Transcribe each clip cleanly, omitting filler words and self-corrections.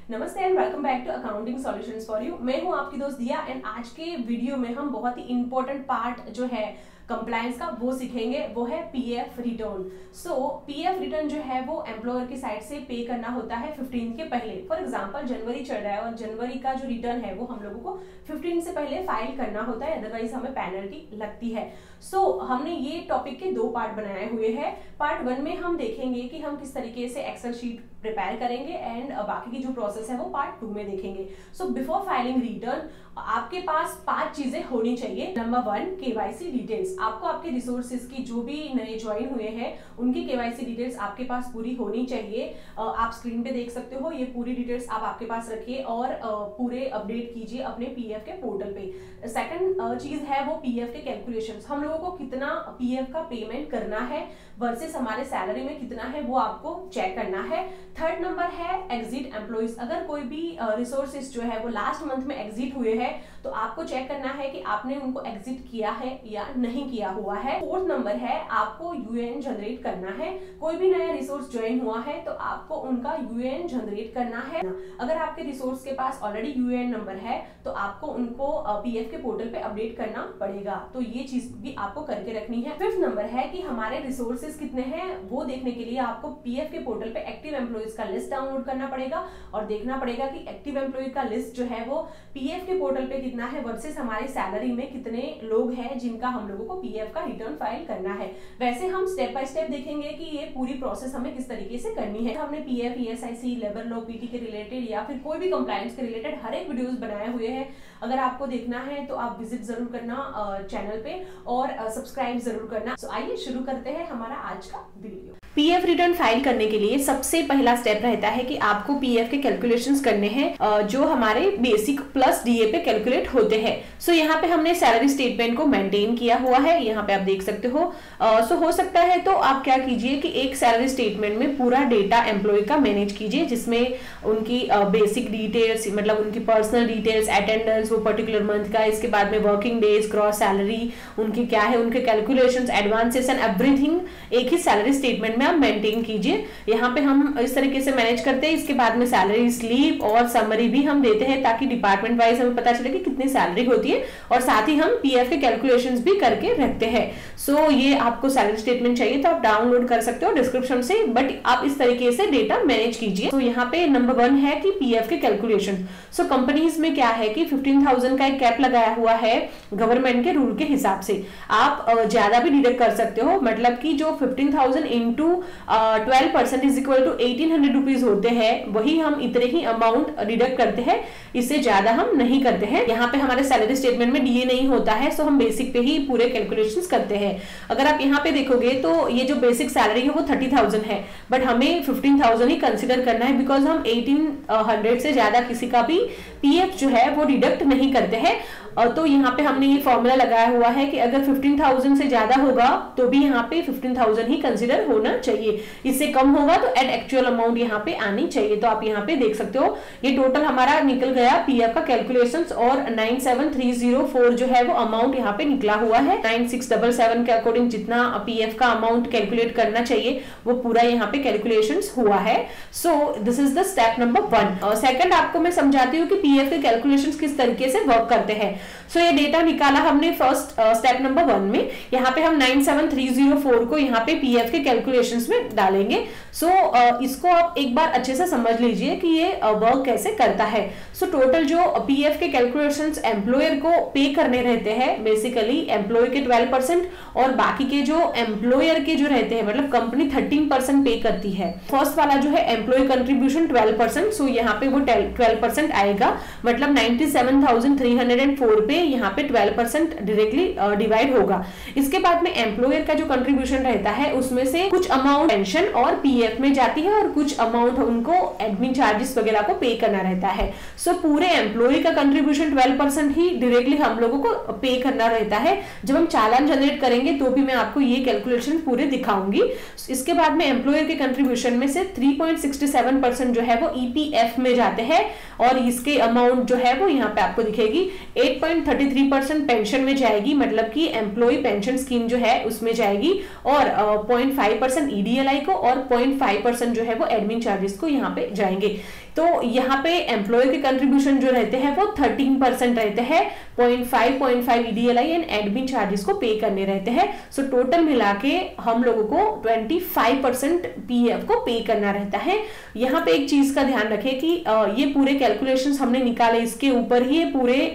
नमस्ते and welcome back to accounting solutions for you. मैं हूं आपकी दोस्त दिया एंड आज के वीडियो में हम बहुत ही इंपॉर्टेंट पार्ट जो है कंप्लायंस का वो सीखेंगे, वो है पीएफ रिटर्न। सो पीएफ रिटर्न जो है वो एम्प्लॉयर की साइड से पे करना होता है 15 के पहले। फॉर एग्जांपल जनवरी चल रहा है और जनवरी का जो रिटर्न है वो हम लोगों को 15 से पहले फाइल करना होता है, अदरवाइज हमें पेनल्टी लगती है। सो हमने ये टॉपिक के 2 पार्ट बनाए हुए हैं। पार्ट 1 में हम देखेंगे कि हम किस तरीके से एक्सेल शीट प्रिपेयर करेंगे एंड बाकी की जो प्रोसेस है वो पार्ट 2 में देखेंगे। सो बिफोर फाइलिंग रिटर्न आपके पास 5 चीजें होनी चाहिए। Number 1 KYC details. आपको आपके रिसोर्सेज की जो भी नए ज्वाइन हुए हैं उनकी केवाईसी डिटेल्स आपके पास पूरी होनी चाहिए। आप स्क्रीन पे देख सकते हो, ये पूरी डिटेल्स आप आपके पास रखिए और पूरे अपडेट कीजिए अपने पीएफ के पोर्टल पे। सेकंड चीज है वो पीएफ के कैलकुलेशंस। हम लोगों को कितना पीएफ का पेमेंट करना है वर्सेस हमारे सैलरी में कितना है वो आपको चेक करना है। थर्ड नंबर है एग्जिट एम्प्लॉइज। अगर कोई भी रिसोर्सेज जो है वो लास्ट मंथ में एग्जिट हुए हैं तो आपको चेक करना है कि आपने उनको एग्जिट किया है या नहीं किया हुआ है। फोर्थ नंबर है आपको यूएएन जनरेट करना है। कोई भी नया रिसोर्स ज्वाइन हुआ है तो आपको उनका यूएएन जनरेट करना है। अगर आपके रिसोर्स के पास ऑलरेडी यूएएन नंबर है तो आपको उनको पीएफ के पोर्टल पे अपडेट करना पड़ेगा, तो ये चीज भी आपको करके रखनी है। फिफ्थ नंबर है कि हमारे रिसोर्सेज कितने हैं वो देखने के लिए आपको पीएफ के पोर्टल पे एक्टिव एम्प्लॉइज का लिस्ट डाउनलोड करना पड़ेगा और देखना पड़ेगा कि एक्टिव एम्प्लॉय का लिस्ट जो है वो पीएफ के पोर्टल पे कितना है वर्सेस हमारी सैलरी में कितने लोग हैं जिनका हम लोगों को पीएफ का रिटर्न फाइल करना है। वैसे हम स्टेप बाय स्टेप देखेंगे कि ये पूरी प्रोसेस हमें किस तरीके से करनी है। हमने PF, ESIC, labour law, PT के रिलेटेड या फिर कोई भी कंप्लायंस के रिलेटेड हर एक वीडियोस बनाए हुए हैं। अगर आपको देखना है तो आप विजिट जरूर करना चैनल पे और सब्सक्राइब जरूर करना। सो आइए शुरू करते हैं हमारा आज का वीडियो। पीएफ रिटर्न फाइल करने के लिए सबसे पहला स्टेप रहता है कि आपको पीएफ के कैलकुलेशंस करने हैं जो हमारे बेसिक प्लस डीए पे कैलकुलेट होते हैं। सो यहाँ पे हमने सैलरी स्टेटमेंट को मेंटेन किया हुआ है, यहाँ पे आप देख सकते हो। सो हो सकता है तो आप क्या कीजिए कि एक सैलरी स्टेटमेंट में पूरा डेटा एम्प्लॉय का मैनेज कीजिए, जिसमें उनकी बेसिक डिटेल्स मतलब उनकी पर्सनल डिटेल्स, अटेंडेंस वो पर्टिकुलर मंथ का, इसके बाद में वर्किंग डेज, ग्रॉस सैलरी उनकी क्या है, उनके कैलकुलेशंस, एडवांसेस एंड एवरीथिंग एक ही सैलरी स्टेटमेंट में आप मेंटेन कीजिए। यहाँ पे हम इस तरीके से मैनेज करते हैं। इसके बाद में सैलरी स्लिप और समरी भी हम देते हैं ताकि डिपार्टमेंट वाइज हमें पता चले कि कितनी सैलरी होती है और साथ ही हम पीएफ के कैलकुलेशंस भी करके रखते हैं। सो ये आपको सैलरी स्टेटमेंट चाहिए तो आप डाउनलोड कर सकते हो डिस्क्रिप्शन से, बट आप इस तरीके से डेटा मैनेज कीजिए। तो यहाँ पे नंबर 1 है कि पीएफ के कैलकुलेशन। सो कंपनीज में क्या है कि 15,000 का एक कैप लगाया हुआ है गवर्नमेंट के रूल के हिसाब से। आप ज्यादा भी डिडक्ट कर सकते हो, मतलब कि जो 15,000 into 12% is equal to 1800 rupees होते हैं वही हम इतने ही अमाउंट डिडक्ट करते हैं, इससे ज्यादा हम नहीं करते हैं। यहाँ पे हमारे सैलरी स्टेटमेंट में डीए नहीं होता है, सो हम बेसिक पे ही पूरे कैलकुलेशंस करते हैं। अगर आप यहाँ पे देखोगे तो ये जो बेसिक सैलरी है वो 30,000 है, बट हमें 15,000 ही कंसिडर करना है बिकॉज हम 1800 से ज्यादा किसी का भी पीएफ जो है वो डिडक्ट नहीं करते हैं। तो यहाँ पे हमने ये फॉर्मूला लगाया हुआ है कि अगर 15,000 से ज्यादा होगा तो भी यहाँ पे 15,000 ही कंसिडर होना चाहिए, इससे कम होगा तो एट एक्चुअल अमाउंट यहाँ पे आनी चाहिए। तो आप यहाँ पे देख सकते हो ये टोटल हमारा निकल गया पीएफ का कैलकुलेशंस और 97,304 जो है वो अमाउंट यहाँ पे निकला हुआ है। 9677 के अकॉर्डिंग जितना पीएफ का अमाउंट कैलकुलेट करना चाहिए वो पूरा यहाँ पे कैलकुलेशंस हुआ है। So this is the step number 1। और सेकंड आपको मैं समझाती हूँ कि पीएफ के कैलकुलेशंस किस तरीके से वर्क करते हैं। सो ये डेटा निकाला हमने फर्स्ट स्टेप नंबर 1 में। यहाँ पे हम 97,304 को यहाँ पे पीएफ के कैलकुलेशंस में डालेंगे। सो इसको आप एक बार अच्छे से समझ लीजिए कि ये वर्क कैसे करता है। सो टोटल जो पीएफ के कैलकुलेशंस एम्प्लॉयर को पे करने रहते हैं, बेसिकली एम्प्लॉय के 12% और बाकी के जो एम्प्लॉयर के जो रहते हैं मतलब कंपनी 13% पे करती है। फर्स्ट वाला जो है एम्प्लॉय कंट्रीब्यूशन 12%, सो यहाँ पे वो 12% आएगा, मतलब 97,304 पे यहाँ पे 12% डायरेक्टली डिवाइड होगा। इसके बाद में एम्प्लॉयर का जो कंट्रीब्यूशन रहता है उसमें से कुछ अमाउंट पेंशन और पीएफ में जाती है और कुछ अमाउंट उनको एडमिन चार्जेस वगैरह को पे करना रहता है। सो पूरे एम्प्लॉय का कंट्रीब्यूशन 12% ही डायरेक्टली हम लोगों को पे करना रहता है। जब हम चालान जनरेट करेंगे तो भी मैं आपको ये कैलकुलेशन पूरे दिखाऊंगी। इसके बाद में एम्प्लॉयर के कंट्रीब्यूशन में से 3.67% जो है वो ईपीएफ में जाते हैं और इसके अमाउंट जो है वो यहाँ पे आपको दिखेगी। 8.33% पेंशन में जाएगी, मतलब कि एम्प्लॉय पेंशन स्कीम जो है उसमें जाएगी, और 0.5% ईडीएलआई को और 0.5% जो है वो एडमिन चार्जेस को यहाँ पे जाएंगे। तो यहाँ पे एम्प्लॉय के कंट्रीब्यूशन जो रहते हैं वो 13% रहते हैं, 0.5 EDLI एंड एडमिन चार्जेस को पे करने रहते हैं। सो टोटल मिला के हम लोगों को 25% पीएफ को पे करना रहता है। यहाँ पे एक चीज का ध्यान रखें कि ये पूरे कैलकुलेशंस हमने निकाले, इसके ऊपर ही ये पूरे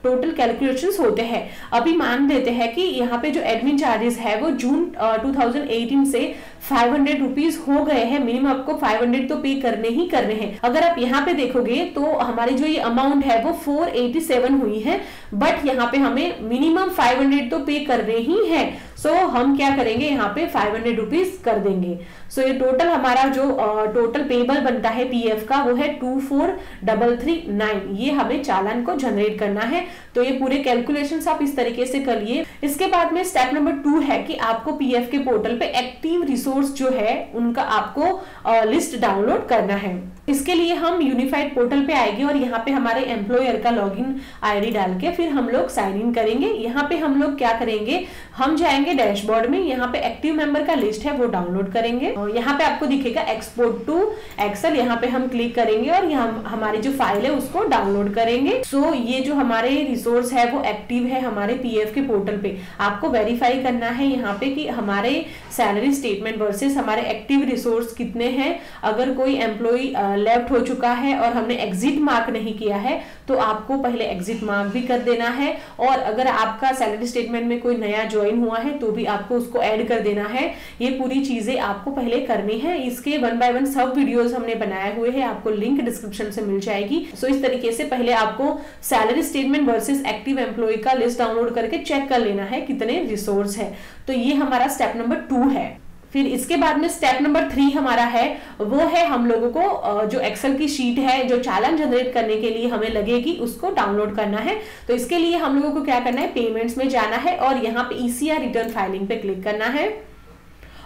टोटल कैलकुलेशंस होते हैं। अभी मान देते हैं कि यहाँ पे जो एडमिन चार्जेस है वो जून 2018 से 500 रुपीज हो गए हैं, मिनिमम आपको 500 तो पे करने ही करने हैं। अगर आप यहाँ पे देखोगे तो हमारी जो ये अमाउंट है वो 487 हुई है, बट यहाँ पे हमें मिनिमम 500 तो पे करने ही है। सो हम क्या करेंगे, यहाँ पे 500 रुपीज कर देंगे। सो ये टोटल हमारा जो टोटल पेबल बनता है पीएफ का वो है 24,339। ये हमें चालान को जनरेट करना है। तो ये पूरे कैलकुलेशंस आप इस तरीके से करिए। इसके बाद में स्टेप नंबर 2 है कि आपको पीएफ के पोर्टल पे एक्टिव रिसोर्स जो है उनका आपको लिस्ट डाउनलोड करना है। इसके लिए हम यूनिफाइड पोर्टल पे आएंगे और यहाँ पे हमारे एम्प्लॉयर का लॉगिन आईडी डाल के फिर हम लोग साइन इन करेंगे। यहाँ पे हम लोग क्या करेंगे, हम जाएंगे डैशबोर्ड में, यहाँ पे एक्टिव मेंबर का लिस्ट है वो डाउनलोड करेंगे और यहाँ पे आपको दिखेगा एक्सपोर्ट टू एक्सेल, यहाँ पे हम क्लिक करेंगे और यहाँ हमारी जो फाइल है उसको डाउनलोड करेंगे। सो ये जो हमारे रिसोर्स है वो एक्टिव है हमारे पीएफ के पोर्टल पे। आपको वेरीफाई करना है यहाँ पे कि हमारे सैलरी स्टेटमेंट वर्सेस हमारे एक्टिव रिसोर्स कितने हैं। अगर कोई एम्प्लॉय लेफ्ट हो चुका है और हमने एग्जिट मार्क नहीं किया है तो आपको पहले एग्जिट मार्क भी कर देना है, और अगर आपका सैलरी स्टेटमेंट में कोई नया ज्वाइन हुआ है तो भी आपको उसको ऐड कर देना है। ये पूरी चीजें आपको पहले करनी है। इसके 1 by 1 सब वीडियोस हमने बनाए हुए हैं, आपको लिंक डिस्क्रिप्शन से मिल जाएगी। सो इस तरीके से पहले आपको salary statement versus active employee का लिस्ट डाउनलोड करके चेक कर लेना है कितने रिसोर्स है। तो ये हमारा स्टेप नंबर 2 है। फिर इसके बाद में स्टेप नंबर 3 हमारा है, वो है हम लोगों को जो एक्सेल की शीट है जो चालान जनरेट करने के लिए हमें लगेगी उसको डाउनलोड करना है। तो इसके लिए हम लोगों को क्या करना है, पेमेंट्स में जाना है और यहाँ पे ECR रिटर्न फाइलिंग पे क्लिक करना है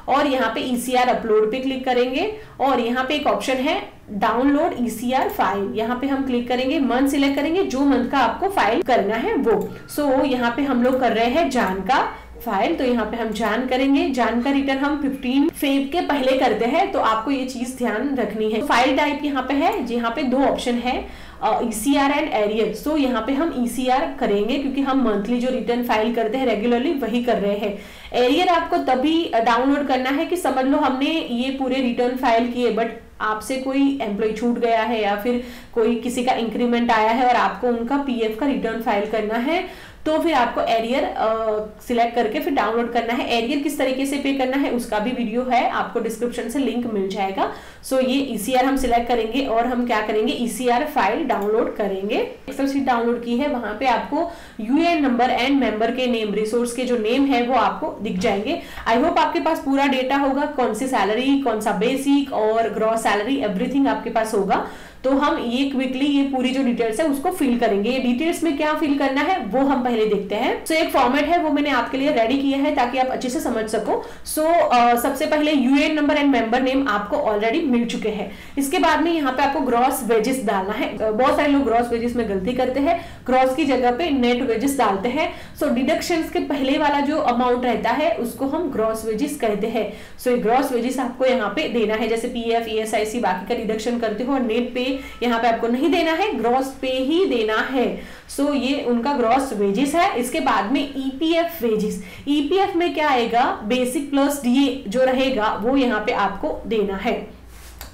और यहाँ पे ECR अपलोड पे क्लिक करेंगे और यहाँ पे एक ऑप्शन है डाउनलोड ECR फाइल, यहाँ पे हम क्लिक करेंगे, मंथ सिलेक्ट करेंगे, जो मंथ का आपको फाइल करना है वो। सो यहाँ पे हम लोग कर रहे हैं जान का फाइल, तो यहाँ पे हम जान करेंगे। जान का रिटर्न हम 15 फेब के पहले करते हैं, तो आपको ये चीज ध्यान रखनी है। फाइल टाइप यहाँ पे है, यहाँ पे 2 ऑप्शन है, ECR एंड एरियर। सो यहाँ पे हम ECR करेंगे क्योंकि हम मंथली जो रिटर्न फाइल करते हैं रेगुलरली वही कर रहे हैं। एरियर आपको तभी डाउनलोड करना है कि समझ लो हमने ये पूरे रिटर्न फाइल किए बट आपसे कोई एम्प्लॉय छूट गया है या फिर कोई किसी का इंक्रीमेंट आया है और आपको उनका पीएफ का रिटर्न फाइल करना है, तो फिर आपको एरियर सिलेक्ट करके फिर डाउनलोड करना है। एरियर किस तरीके से पे करना है उसका भी वीडियो है, आपको डिस्क्रिप्शन से लिंक मिल जाएगा। सो ये ECR हम सिलेक्ट करेंगे और हम क्या करेंगे, ECR फाइल डाउनलोड करेंगे। एक्सेल शीट डाउनलोड की है, वहां पे आपको यूएएन नंबर एंड मेंबर के नेम, रिसोर्स के जो नेम है वो आपको दिख जाएंगे। आई होप आपके पास पूरा डेटा होगा, कौन सी सैलरी, कौन सा बेसिक और ग्रॉस सैलरी, एवरीथिंग आपके पास होगा। तो हम ये क्विकली ये पूरी जो डिटेल्स है उसको फिल करेंगे। ये डिटेल्स में क्या फिल करना है वो हम पहले देखते हैं। सो एक फॉर्मेट है वो मैंने आपके लिए रेडी किया है ताकि आप अच्छे से समझ सको। सबसे पहले UAN number and member name आपको ऑलरेडी मिल चुके हैं। इसके बाद में यहाँ पे आपको ग्रॉस वेजेस डालना है। बहुत सारे लोग ग्रॉस वेजेस में गलती करते हैं, ग्रॉस की जगह पे नेट वेजेस डालते हैं। सो डिडक्शंस के पहले वाला जो अमाउंट रहता है उसको हम ग्रॉस वेजेस कहते हैं। सो ये ग्रॉस वेजेस आपको यहाँ पे देना है, जैसे पीएफ, ESIC बाकी का डिडक्शन करते हो और नेट पे यहाँ पे आपको नहीं देना है, ग्रॉस पे ही देना है। सो ये उनका ग्रॉस वेजेस है। इसके बाद में EPF वेजेस, EPF में क्या आएगा, बेसिक प्लस DA जो रहेगा वो यहाँ पे आपको देना है।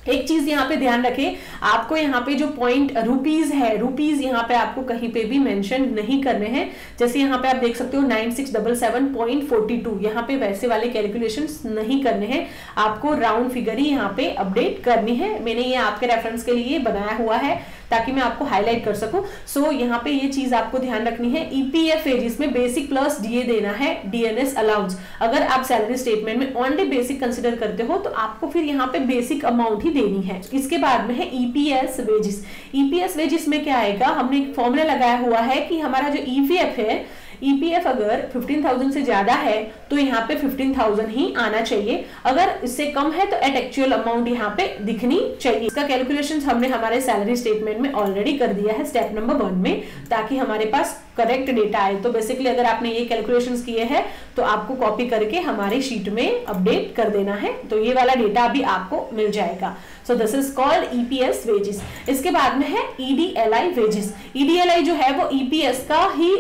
एक चीज यहाँ पे ध्यान रखें, आपको यहाँ पे जो पॉइंट रुपीज है, रुपीज यहाँ पे आपको कहीं पे भी मेंशन नहीं करने हैं। जैसे यहाँ पे आप देख सकते हो 9677.42, यहाँ पे वैसे वाले कैलकुलेशंस नहीं करने हैं, आपको राउंड फिगर ही यहाँ पे अपडेट करनी है। मैंने ये आपके रेफरेंस के लिए बनाया हुआ है ताकि मैं आपको हाईलाइट कर सकूं। सो यहाँ पे ये चीज आपको ध्यान रखनी है। EPF वेजेस में बेसिक प्लस DA देना है, DNS अलाउंस। अगर आप सैलरी स्टेटमेंट में ओनली बेसिक कंसिडर करते हो तो आपको फिर यहाँ पे बेसिक अमाउंट ही देनी है। इसके बाद में है EPS वेजेस। EPS वेजेस में क्या आएगा, हमने एक फॉर्मूला लगाया हुआ है कि हमारा जो EPF है, EPF अगर 15,000 से ज्यादा है तो यहाँ पे 15,000 ही आना चाहिए, अगर इससे कम है तो एट एक्चुअल अमाउंट यहाँ पे दिखनी चाहिए। इसका कैलकुलेशन हमने हमारे सैलरी स्टेटमेंट में ऑलरेडी कर दिया है स्टेप नंबर 1 में, ताकि हमारे पास करेक्ट डेटा आए। तो बेसिकली अगर आपने ये कैलकुलेशंस किए हैं तो आपको कॉपी करके हमारी शीट में अपडेट कर देना है, तो ये वाला डेटा भी आपको मिल जाएगा। So this is called EPS wages. इसके बाद में है ईडीएलआई वेजेस। ईडीएलआई जो है वो ईपीएस का ही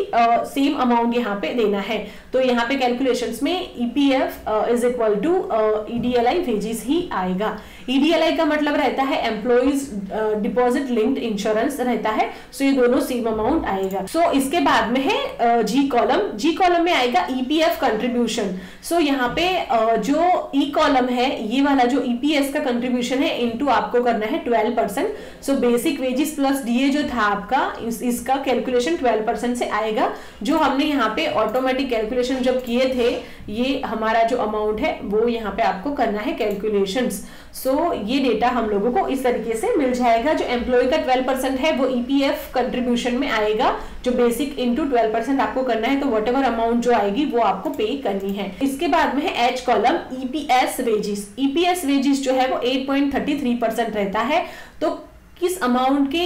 सेम अमाउंट यहाँ पे देना है। तो यहाँ पे कैलकुलेशंस में EPF is equal to EDLI wages ही आएगा। ईडीएलआई का मतलब रहता है एम्प्लॉइज डिपॉजिट लिंक्ड इंश्योरेंस रहता है। सो ये दोनों सेम अमाउंट आएगा। सो इसके बाद में है जी कॉलम। जी कॉलम में आएगा ईपीएफ कंट्रीब्यूशन। सो यहाँ पे जो ई कॉलम है ये वाला जो ईपीएस का कंट्रीब्यूशन है इनटू आपको करना है 12%। So basic wages plus DA जो था आपका इसका कैलकुलेशन 12% से आएगा। जो हमने यहाँ पे ऑटोमेटिक कैलकुलेशन जब किए थे ये हमारा जो अमाउंट है वो यहाँ पे आपको करना है कैलकुलेशंस। सो ये डेटा हम लोगों को इस तरीके से मिल जाएगा। जो एम्प्लॉय का 12% है वो ईपीएफ कंट्रीब्यूशन में आएगा, जो बेसिक इंटू 12% आपको करना है। तो वट एवर अमाउंट जो आएगी वो आपको पे करनी है। इसके बाद में है H column EPS wages. EPS wages जो है वो 8.33% रहता है। तो किस अमाउंट के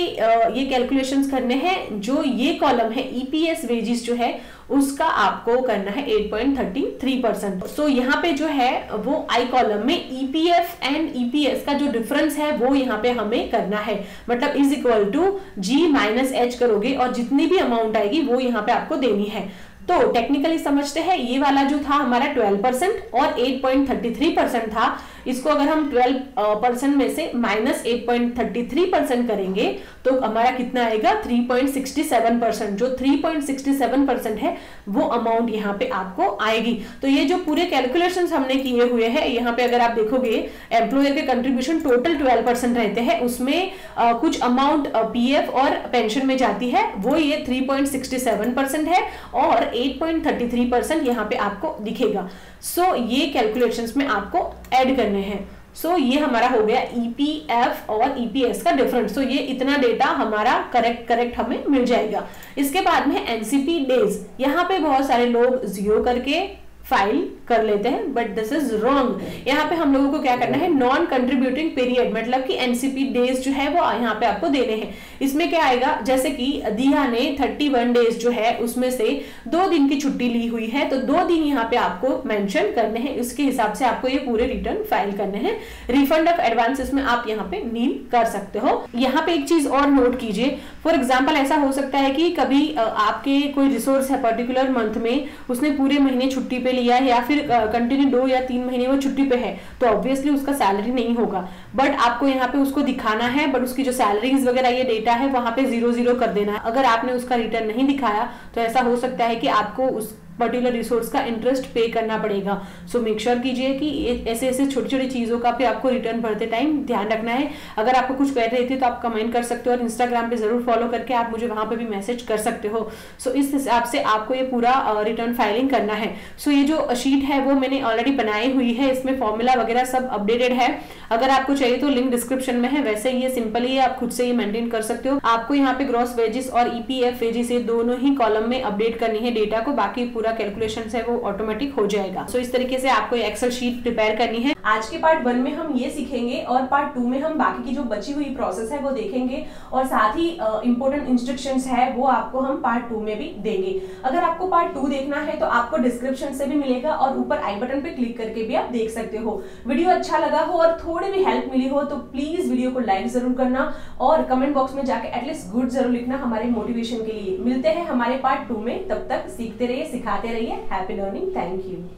ये कैलकुलेशंस करने हैं, जो ये कॉलम है ईपीएस वेजेस जो है उसका आपको करना है 8.33%। सो यहाँ पे जो है वो आई कॉलम में ईपीएफ एंड ईपीएस का जो डिफरेंस है वो यहाँ पे हमें करना है, मतलब is equal to G minus H करोगे और जितनी भी अमाउंट आएगी वो यहाँ पे आपको देनी है। तो टेक्निकली समझते हैं, ये वाला जो था हमारा 12% और 8.33% था, इसको अगर हम 12% में से माइनस 8.33% करेंगे तो हमारा कितना आएगा 3.67%। जो 3.67% है वो अमाउंट यहाँ पे आपको आएगी। तो ये जो पूरे कैलकुलेशंस हमने किए हुए हैं यहाँ पे अगर आप देखोगे एम्प्लॉयर के कंट्रीब्यूशन टोटल 12% रहते हैं, उसमें कुछ अमाउंट पीएफ और पेंशन में जाती है, वो ये 3.67% है और 8.33% यहाँ पे आपको दिखेगा। सो ये कैलकुलेशंस में आपको ऐड करने हैं। सो ये हमारा हो गया ईपीएफ और ईपीएस का डिफरेंस। सो ये इतना डेटा हमारा करेक्ट हमें मिल जाएगा। इसके बाद में एनसीपी डेज। यहाँ पे बहुत सारे लोग 0 करके फाइल कर लेते हैं, बट दिस इज रॉन्ग। यहाँ पे हम लोगों को क्या करना है, नॉन कंट्रीब्यूटिंग पीरियड, मतलब कि एनसीपी डेज जो है वो यहाँ पे आपको देने हैं। इसमें क्या आएगा, जैसे कि दिया ने 31 डेज जो है उसमें से 2 दिन की छुट्टी ली हुई है, तो 2 दिन यहाँ पे आपको मेंशन करने हैं। इसके हिसाब से आपको ये पूरे रिटर्न फाइल करने हैं। रिफंड ऑफ एडवांसेस में आप यहाँ पे नील कर सकते हो। यहाँ पे एक चीज और नोट कीजिए, फॉर एग्जाम्पल ऐसा हो सकता है कि कभी आपके कोई रिसोर्स है पर्टिकुलर मंथ में, उसने पूरे महीने छुट्टी पे लिया है या फिर कंटिन्यू 2 या 3 महीने वो छुट्टी पे है, तो ऑब्वियसली उसका सैलरी नहीं होगा, बट आपको यहाँ पे उसको दिखाना है, बट उसकी जो सैलरीज वगैरह ये डेटा है वहां पे 0 कर देना है। अगर आपने उसका रिटर्न नहीं दिखाया तो ऐसा हो सकता है कि आपको उस पर्टिकुलर रिसोर्स का इंटरेस्ट पे करना पड़ेगा। सो मेक श्योर कीजिए कि ऐसे छोटी छोटी चीजों का भी आपको रिटर्न भरते टाइम ध्यान रखना है। अगर आपको कुछ कह रहे थे तो आप कमेंट कर सकते हो और इंस्टाग्राम पे जरूर फॉलो करके आप मुझे वहां पे भी मैसेज कर सकते हो। सो इस हिसाब से आपको ये पूरा रिटर्न फाइलिंग करना है। सो ये जो शीट है वो मैंने ऑलरेडी बनाई हुई है, इसमें फॉर्मूला वगैरह सब अपडेटेड है। अगर आपको चाहिए तो लिंक डिस्क्रिप्शन में है, वैसे ये सिंपल ही आप खुद से ये मेंटेन कर सकते हो। आपको यहाँ पे ग्रॉस वेजेस और ईपीएफ वेजेस ये दोनों ही कॉलम में अपडेट करनी है डेटा को, बाकी पूरा कैलकुलेशन है वो ऑटोमेटिक हो जाएगा। सो इस तरीके से आपको एक्सेल शीट प्रिपेयर करनी है। आज के पार्ट 1 में हम ये सीखेंगे और पार्ट 2 में हम बाकी की जो बची हुई प्रोसेस है वो देखेंगे और साथ ही इंपॉर्टेंट इंस्ट्रक्शंस है वो आपको हम पार्ट 2 में भी देंगे। अगर आपको पार्ट 2 देखना है तो आपको डिस्क्रिप्शन से भी मिलेगा और ऊपर आई बटन पे क्लिक करके भी आप देख सकते हो। वीडियो अच्छा लगा हो और थोड़ी भी हेल्प मिली हो तो प्लीज वीडियो को लाइक जरूर करना और कमेंट बॉक्स में जाके एटलीस्ट गुड जरूर लिखना हमारे मोटिवेशन के लिए। मिलते हैं हमारे पार्ट 2 में, तब तक सीखते रहिए, सिखाते रहिए। Happy learning. Thank you.